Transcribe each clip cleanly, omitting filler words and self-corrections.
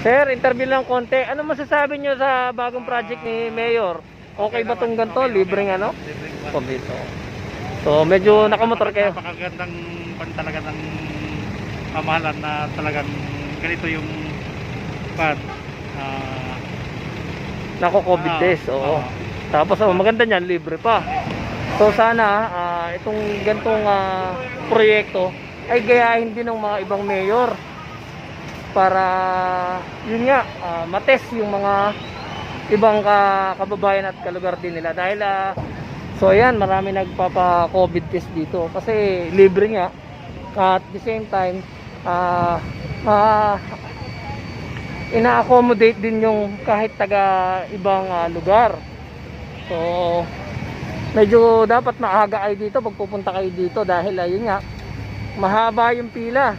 Sir, interview lang konti. Ano masasabi nyo sa bagong project ni Mayor? Okay ba itong ganito? Libreng ano? Libreng van. Pabito. So, medyo nakamotor kayo. Napakagandang pan talaga ng pamahalan na talagang ganito yung pan. Nako-COVID test, oo. Tapos, maganda niyan, libre pa. So, sana, itong gantong proyekto ay gayahin din ng mga ibang mayor para, yun nga, matest yung mga ibang kababayan at kalugar din nila. Dahil, so ayan, marami nagpapa-COVID test dito kasi libre nga. At the same time, ina-accommodate din yung kahit taga ibang lugar. So medyo dapat maaga kayo dito pag pupunta kayo dito dahil ayun nga, mahaba yung pila.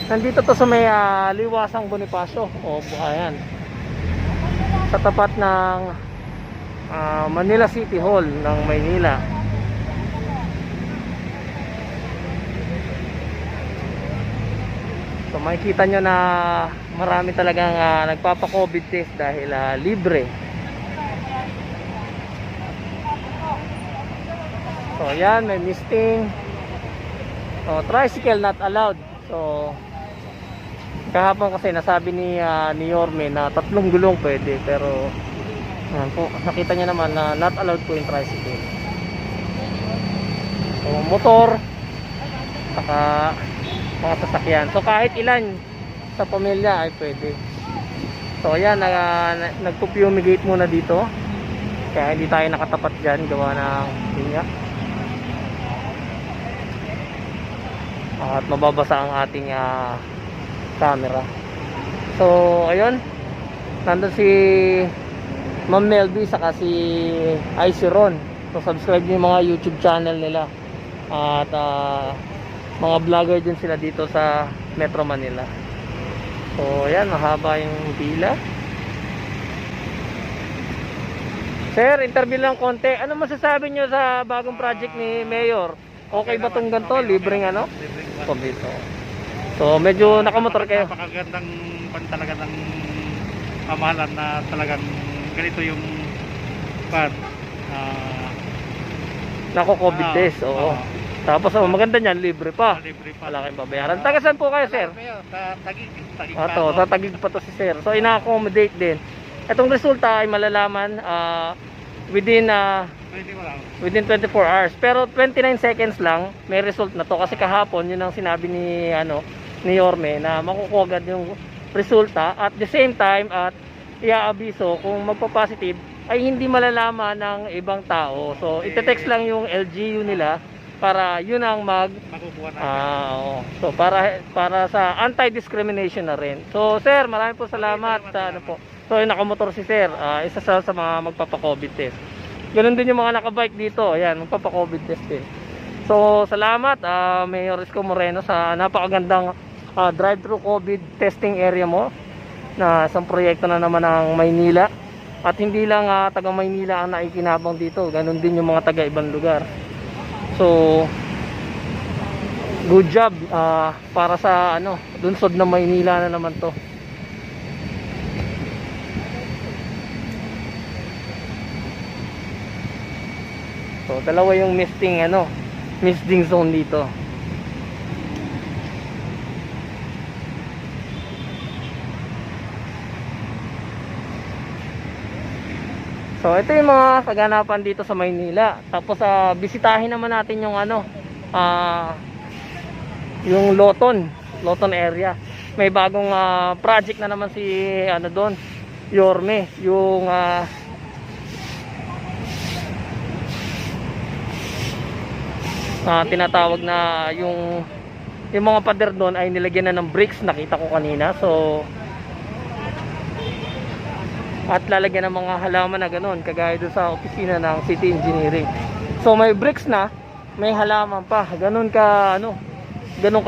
Nandito to sa may Liwasang Bonifacio. O ayan, sa tapat ng Manila City Hall ng Maynila. So makikita nyo na marami talagang nagpapa-COVID test dahil libre. So ayan, may misting. So tricycle not allowed. So kahapon kasi nasabi ni Yorme na 3 gulong pwede, pero ayan po, nakita nyo naman na not allowed po yung tricycle. So motor, saka mga sasakyan. So kahit ilan sa pamilya ay pwede. So ayan, nagpo-fumigate muna dito. Kaya hindi tayo nakatapat dyan, gawa ng linya. At mababasa ang ating camera. So ayun, nandun si Ma'am Melby saka si Icy Ron. So subscribe niyo yung mga YouTube channel nila. At mga vlogger din sila dito sa Metro Manila. So ayan, mahaba yung pila. Sir, interview lang konti. Ano masasabi nyo sa bagong project ni Mayor? Okay ba itong ganito? Libreng ano? Libreng van. Pabito. So medyo nakamotor kayo. Napakagandang pan talaga ng pamahalan na talagang ganito yung pan. Nako-COVID test, oo. Tapos maganda niyan, libre pa. Libre pa. Wala kayong babayaran. Taga saan po kayo, sir? Sa Taguig. Sa Taguig pa to si sir. So ina-accommodate din. Itong resulta ay malalaman within 24 hours. Pero 29 seconds lang may result na to, kasi kahapon yun ang sinabi ni Yorme na makukuha agad yung resulta. At the same time, at i-aabiso kung magpa-positive ay hindi malalaman ng ibang tao. So ite-text lang yung LGU nila para yun ang makukuha natin. So para sa anti-discrimination na rin. So sir, maraming po salamat sa ano po. So nakamotor si sir, isa sa mga magpapa-COVID test. Ganun din yung mga nakabike dito, ayan, magpapa-COVID test din. So salamat Mayor Isko Moreno sa napakagandang drive-thru COVID testing area mo na isang proyekto na naman ng Maynila. At hindi lang taga Maynila ang naikinabang dito, ganun din yung mga taga ibang lugar. So good job para sa lungsod ng Maynila na naman to. So dalawa yung misting zone dito. So ito yung mga kaganapan dito sa Maynila. Tapos bisitahin naman natin yung yung Loton area. May bagong project na naman si doon, Yorme, yung tinatawag na yung mga pader doon ay nilagyan na ng bricks, nakita ko kanina. So at lalagyan ng mga halaman na gano'n, kagaya doon sa opisina ng City Engineering. So may bricks na, may halaman pa, gano'n ka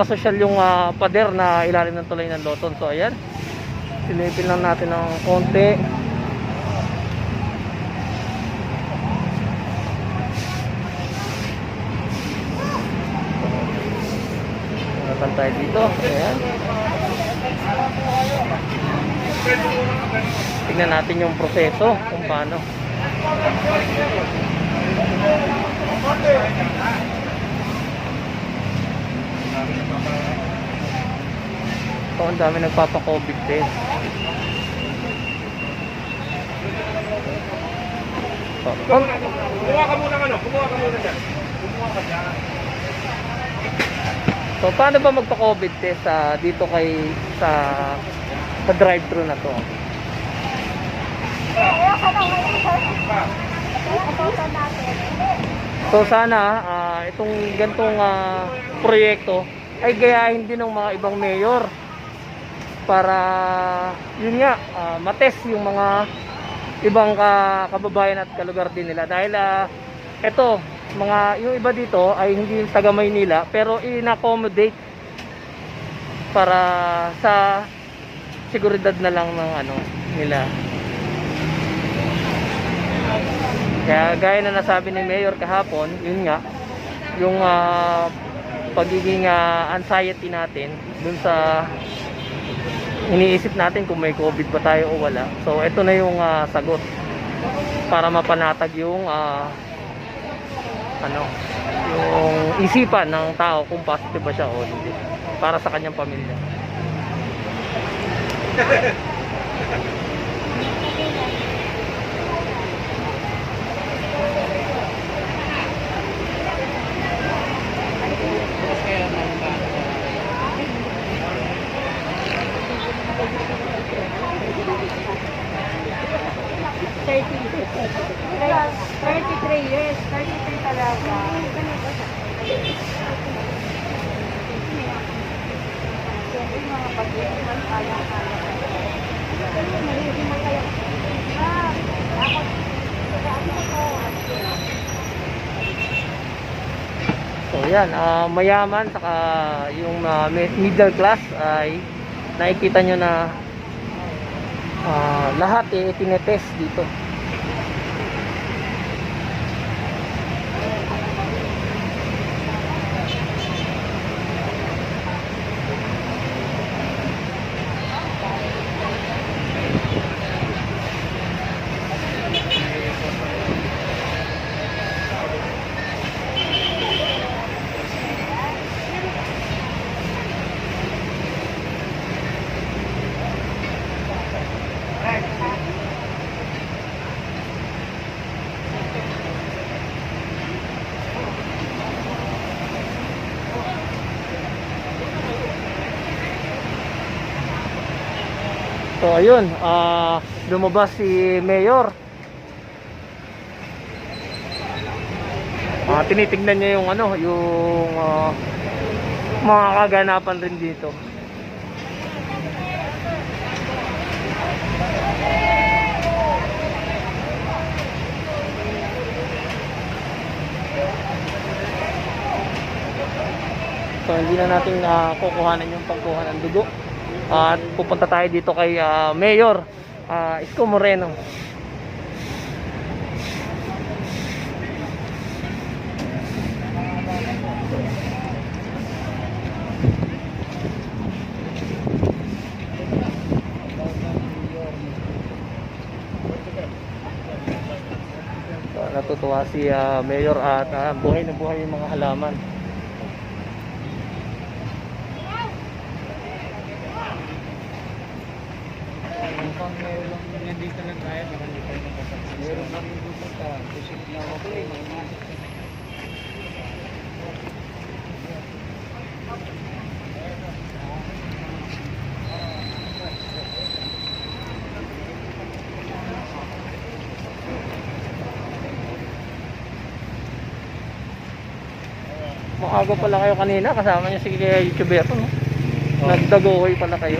social yung pader na ilalim ng tulay ng Loton. So ayan, silipin lang natin ng konti. Napan tayo dito. Ayan. Tignan natin yung proseso kung paano. So, ang dami nagpapa-COVID test. So, Kumuha ka muna ano? Kumuha ka muna dyan. Kumuha ka dyan. so paano ba magpa-COVID test dito sa drive-thru na to? So sana itong gantong proyekto ay gayahin din ng mga ibang mayor para yun nga matest yung mga ibang kababayan at kalugar din nila dahil ito yung iba dito ay hindi taga Maynila pero in-accommodate para sa seguridad na lang ng nila. Kaya gaya na nasabi ni Mayor kahapon, yun nga yung pagiging anxiety natin dun sa iniisip natin kung may COVID ba tayo o wala. So ito na yung sagot para mapanatag yung yung isipan ng tao kung positive ba siya o hindi para sa kanyang pamilya. Years, 33 talaga. So yan, mayaman saka yung middle class ay nakikita nyo na lahat tinetest dito. So ayun, lumabas si Mayor. Tinitingnan niya yung yung mga kaganapan rin dito. So hindi na natin kukuhanan yung pagkuha ng dugo. At pupunta tayo dito kay Mayor Isko Moreno. So, natutuwa si Mayor at buhay na buhay yung mga halaman. Nandito lang tayo, marami tayo ng kapatid. Meron kami pupunta, isip na ako Maaga pala kayo kanina, kasama niyo si YouTuber no? Nagdagohoy pala kayo.